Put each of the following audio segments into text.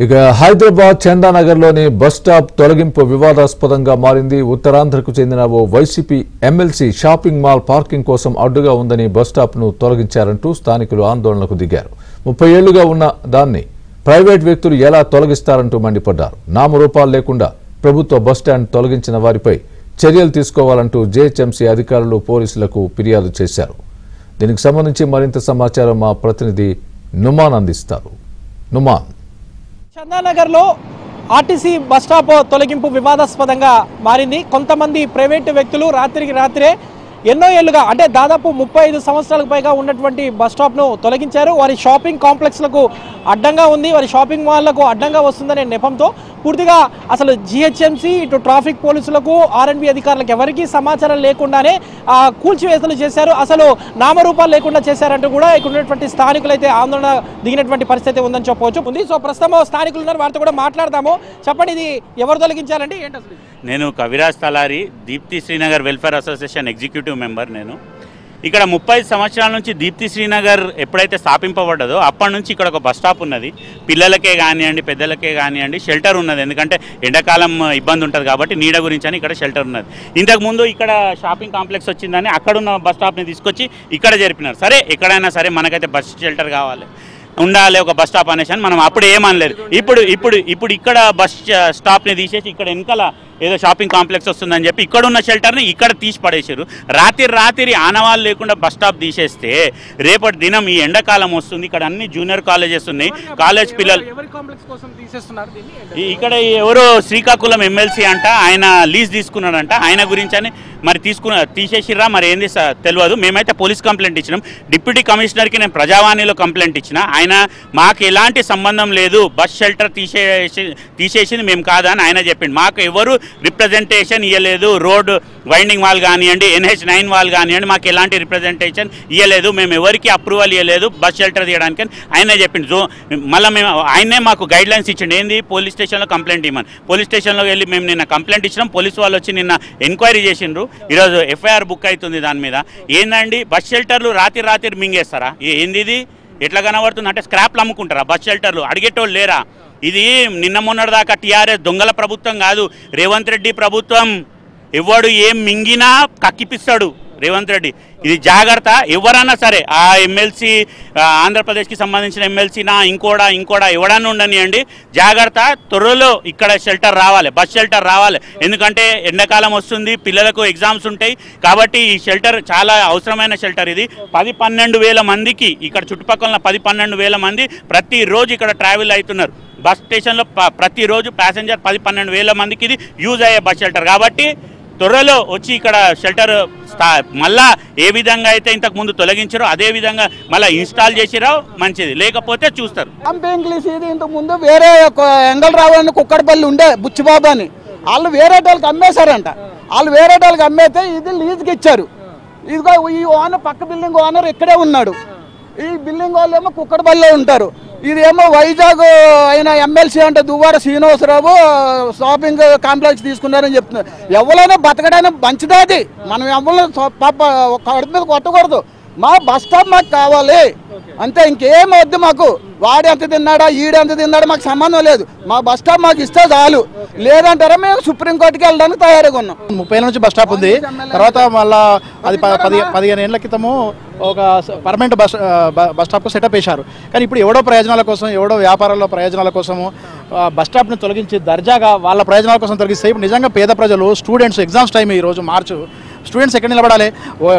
ఇక Hyderabad చందానగర్లోని bus stop తొలగింపు వివాదాస్పదంగా మారింది. ఉత్తరాంధ్రకు చెందిన ఓ YCP MLC shopping mall parking కోసం అడ్డుగా ఉందని బస్ స్టాప్ను తొలగించారంటూ స్థానికులు ఆందోళనకు దిగారు. 30 ఏళ్లుగా ఉన్న దాన్ని ప్రైవేట్ వ్యక్తులు ఎలా తొలగిస్తారంటూ మండిపడ్డారు. నామరూపాలు లేకుండా ప్రభుత్వ బస్టాండ్ తొలగించిన వారిపై చర్యలు తీసుకోవాలంటూ జేహెచ్ఎంసీ అధికారులు పోలీసులకు ఫిర్యాదు చేశారు. దీనికి సంబంధించి మరింత సమాచారం మా ప్రతినిధి నుమాన్ అందిస్తారు. నుమాన్, చందానగర్లో ఆర్టీసీ బస్ స్టాప్ తొలగింపు వివాదాస్పదంగా మారింది. కొంతమంది ప్రైవేటు వ్యక్తులు రాత్రికి రాత్రే ఎన్నో ఏళ్లుగా అంటే దాదాపు 35 సంవత్సరాలకు పైగా ఉన్నటువంటి బస్ స్టాప్ను తొలగించారు. వారి షాపింగ్ కాంప్లెక్స్లకు అడ్డంగా ఉంది, వారి షాపింగ్ మాల్లకు అడ్డంగా వస్తుందనే నెపంతో పూర్తిగా అసలు జిహెచ్ఎంసీ ఇటు ట్రాఫిక్ పోలీసులకు ఆర్ఎండ్బి అధికారులకు ఎవరికీ సమాచారం లేకుండానే కూల్చివేతలు చేశారు. అసలు నామరూపాలు లేకుండా చేశారంటూ కూడా ఇక్కడ ఉన్నటువంటి స్థానికులు అయితే ఆందోళన దిగినటువంటి పరిస్థితి ఉందని చెప్పవచ్చు ఉంది. సో ప్రస్తుతం స్థానికులు ఉన్నారు, వారితో కూడా మాట్లాడదాము. చెప్పండి, ఇది ఎవరు తొలగించారండి, ఏంటి అసలు? నేను Kaviraj Talari, Deepti Srinagar welfare association executive member. నేను ఇక్కడ 30 సంవత్సరాల నుంచి దీప్తి శ్రీనగర్ ఎప్పుడైతే స్థాపింపబడ్డదో అప్పటి నుంచి ఇక్కడ ఒక బస్ స్టాప్ ఉన్నది. పిల్లలకే కానివ్వండి, పెద్దలకే కానివ్వండి షెల్టర్ ఉన్నది. ఎందుకంటే ఎండాకాలం ఇబ్బంది ఉంటుంది కాబట్టి నీడ గురించి అని ఇక్కడ షెల్టర్ ఉన్నది. ఇంతకుముందు ఇక్కడ షాపింగ్ కాంప్లెక్స్ వచ్చిందని అక్కడున్న బస్ స్టాప్ని తీసుకొచ్చి ఇక్కడ జరిపినారు. సరే, ఎక్కడైనా సరే మనకైతే బస్ షెల్టర్ కావాలి, ఉండాలి ఒక బస్ స్టాప్ అనేసి అని మనం అప్పుడు ఏమనలేదు. ఇప్పుడు ఇక్కడ బస్ స్టాప్ని తీసేసి ఇక్కడ వెనకాల ఏదో షాపింగ్ కాంప్లెక్స్ వస్తుందని చెప్పి ఇక్కడున్న షెల్టర్ని ఇక్కడ తీసి పడేసారు. రాత్రి ఆనవాళ్ళు లేకుండా బస్ స్టాప్ తీసేస్తే రేపటి దినం ఈ ఎండాకాలం వస్తుంది. ఇక్కడ అన్ని జూనియర్ కాలేజెస్ ఉన్నాయి, కాలేజ్ పిల్లలు. ఇక్కడ ఎవరో శ్రీకాకుళం ఎమ్మెల్సీ అంట, ఆయన లీజ్ తీసుకున్నాడంట. ఆయన గురించి అని మరి తీసేసిర్రా మరి ఏంది తెలియదు. మేమైతే పోలీస్ కంప్లైంట్ ఇచ్చినాం. డిప్యూటీ కమిషనర్కి నేను ప్రజావాణిలో కంప్లైంట్ ఇచ్చిన. ఆయన మాకు ఎలాంటి సంబంధం లేదు, బస్ షెల్టర్ తీసేసింది మేము కాదని ఆయన చెప్పిండు. మాకు ఎవరు రిప్రజెంటేషన్ ఇవ్వలేదు. రోడ్ వైండింగ్ వాల్ కానివ్వండి, NH9 వాల్ కానివ్వండి, మాకు ఎలాంటి రిప్రజెంటేషన్ ఇవ్వలేదు. మేము ఎవరికి అప్రూవల్ ఇవ్వలేదు బస్ షెల్టర్ తీయడానికి ఆయనే చెప్పిండు. మళ్ళీ ఆయనే మాకు గైడ్ లైన్స్ ఇచ్చిండు. ఏంది, పోలీస్ స్టేషన్లో కంప్లైంట్ ఇవ్వమని. పోలీస్ స్టేషన్లో వెళ్ళి మేము నిన్న కంప్లైంట్ ఇచ్చినాం. పోలీసు వాళ్ళు వచ్చి నిన్న ఎంక్వైరీ చేసిండ్రు. ఈరోజు FIR బుక్ అవుతుంది దాని మీద. ఏందండి, బస్ షెల్టర్లు రాత్రి మింగేస్తారా? ఏంది ఇది, ఎట్లా కనబడుతుంది అంటే స్క్రాప్లు అమ్ముకుంటారా బస్ షెల్టర్లు? అడిగేటోళ్ళు లేరా? ఇది నిన్న మొన్నటి దాకా TRS దొంగల ప్రభుత్వం కాదు, రేవంత్ రెడ్డి ప్రభుత్వం. ఎవడు ఏం మింగినా కక్కిపిస్తాడు రేవంత్ రెడ్డి. ఇది జాగ్రత్త. ఎవరన్నా సరే, ఆ ఎమ్మెల్సీ ఆంధ్రప్రదేశ్కి సంబంధించిన ఎమ్మెల్సీనా ఇంకోడా ఎవడన్నా ఉండనియండి, జాగ్రత్త. త్వరలో ఇక్కడ షెల్టర్ రావాలి, బస్ షెల్టర్ రావాలి. ఎందుకంటే ఎండాకాలం వస్తుంది, పిల్లలకు ఎగ్జామ్స్ ఉంటాయి కాబట్టి ఈ షెల్టర్ చాలా అవసరమైన షెల్టర్. ఇది 10-12 వేల మందికి, ఇక్కడ చుట్టుపక్కల 10-12 వేల మంది ప్రతిరోజు ఇక్కడ ట్రావెల్ అవుతున్నారు. బస్ స్టేషన్లో ప్రతిరోజు ప్యాసింజర్ 10-12 వేల మందికి ఇది యూజ్ అయ్యే బస్ షెల్టర్ కాబట్టి త్వరలో వచ్చి ఇక్కడ షెల్టర్ మళ్ళా ఏ విధంగా అయితే ఇంతకు ముందు తొలగించారో అదే విధంగా మళ్ళీ ఇన్స్టాల్ చేసిరా మంచిది, లేకపోతే చూస్తారు. ఇంగ్లీష్ ఇది ఇంతకు ముందు వేరే ఎంగళరావు అని కుక్కడపల్లి ఉండే బుచ్చిబాబు అని వాళ్ళు వేరే వాళ్ళకి అమ్మేశారంట. వాళ్ళు వేరే వాళ్ళకి అమ్మేస్తే ఇది లీజ్కి ఇచ్చారు. ఇదిగో ఈ ఓనర్, పక్క బిల్డింగ్ ఓనర్ ఇక్కడే ఉన్నాడు. ఈ బిల్డింగ్ వాళ్ళు ఏమో కుక్కడపల్లిలో ఉంటారు. ఇదేమో వైజాగ్ అయిన ఎమ్మెల్సీ అంటే దువ్వాడ శ్రీనివాసరావు షాపింగ్ కాంప్లెక్స్ తీసుకున్నారని చెప్తున్నారు. ఎవరైనా బతకడానికి మంచిదే, అది మనం ఎవరైనా పాప కడుపు మీద కొట్టకూడదు. మా బస్ స్టాప్ మాకు కావాలి అంతే, ఇంకేం వద్దు మాకు. వాడు ఎంత తిన్నాడా, ఈడెంత తిన్నాడా మాకు సంబంధం లేదు. మా బస్ స్టాప్ మాకు ఇస్తే చాలు, లేదంటారా మేము సుప్రీంకోర్టుకి వెళ్ళడానికి తయారుగా ఉన్నాం. 30 ఏళ్ళ నుంచి బస్ స్టాప్ ఉంది. తర్వాత మళ్ళీ అది 15 ఏళ్ళ క్రితము ఒక పర్మనెంట్ బస్ స్టాప్కు సెటప్ వేశారు. కానీ ఇప్పుడు ఎవడో ప్రయోజనాల కోసం, ఎవడో వ్యాపారాల ప్రయోజనాల కోసము బస్ స్టాప్ని తొలగించి దర్జాగా వాళ్ళ ప్రయోజనాల కోసం తొలగిస్తే ఇప్పుడు నిజంగా పేద ప్రజలు, స్టూడెంట్స్, ఎగ్జామ్స్ టైం ఈరోజు మార్చు, స్టూడెంట్స్ ఎక్కడ నిలబడాలి?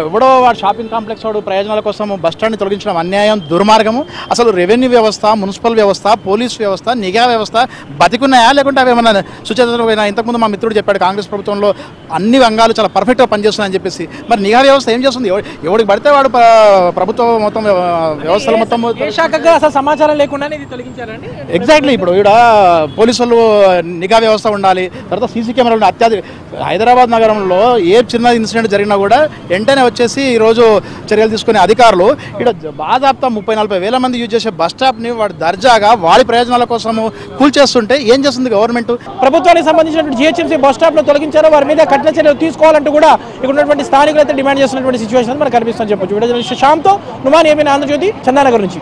ఎవడో వాడు షాపింగ్ కాంప్లెక్స్ వాడు ప్రయోజనాల కోసం బస్ స్టాండ్ని తొలగించడం అన్యాయం, దుర్మార్గము. అసలు రెవెన్యూ వ్యవస్థ, మున్సిపల్ వ్యవస్థ, పోలీస్ వ్యవస్థ, నిఘా వ్యవస్థ బతికున్నాయా లేకుంటే అవి ఏమన్నా సుచేతమైనా? ఇంతకుముందు మా మిత్రుడు చెప్పాడు కాంగ్రెస్ ప్రభుత్వంలో అన్ని రంగాలు చాలా పర్ఫెక్ట్గా పనిచేస్తున్నాయని చెప్పేసి. మరి నిఘా వ్యవస్థ ఏం చేస్తుంది? ఎవడికి పడితే వాడు ప్రభుత్వం మొత్తం వ్యవస్థలు మొత్తం శాఖగా అసలు సమాచారం లేకుండానే ఇది తొలగించారండి. ఎగ్జాక్ట్లీ. ఇప్పుడు ఇక్కడ పోలీసులు నిఘా వ్యవస్థ ఉండాలి, తర్వాత సీసీ కెమెరాలు అత్యాధిక. హైదరాబాద్ నగరంలో ఏ చిన్న ఇన్సిడెంట్ జరిగినా కూడా వెంటనే వచ్చేసి ఈరోజు చర్యలు తీసుకునే అధికారులు ఇక్కడ దాదాపు 30-40 వేల మంది యూజ్ చేసే బస్ స్టాప్ని వాడు దర్జాగా వాడి ప్రయోజనాల కోసం కూల్చేస్తుంటే ఏం చేస్తుంది గవర్నమెంట్? ప్రభుత్వానికి సంబంధించినటువంటి జిహెచ్ఎంసీ బస్ స్టాప్లో తొలగించారో వారి మీద కఠిన చర్యలు తీసుకోవాలంటూ కూడా ఇక్కడ ఉన్నటువంటి స్థానికులు అయితే డిమాండ్ చేస్తున్నటువంటి సిచ్యువేషన్ మనకు కనిపిస్తుందని చెప్పొచ్చు. వీడియో జర్నలిస్ట్ శ్యామ్తో నుమాన్, ఏమైనా ఆంధ్రజ్యోతి, చందానగర్ నుంచి.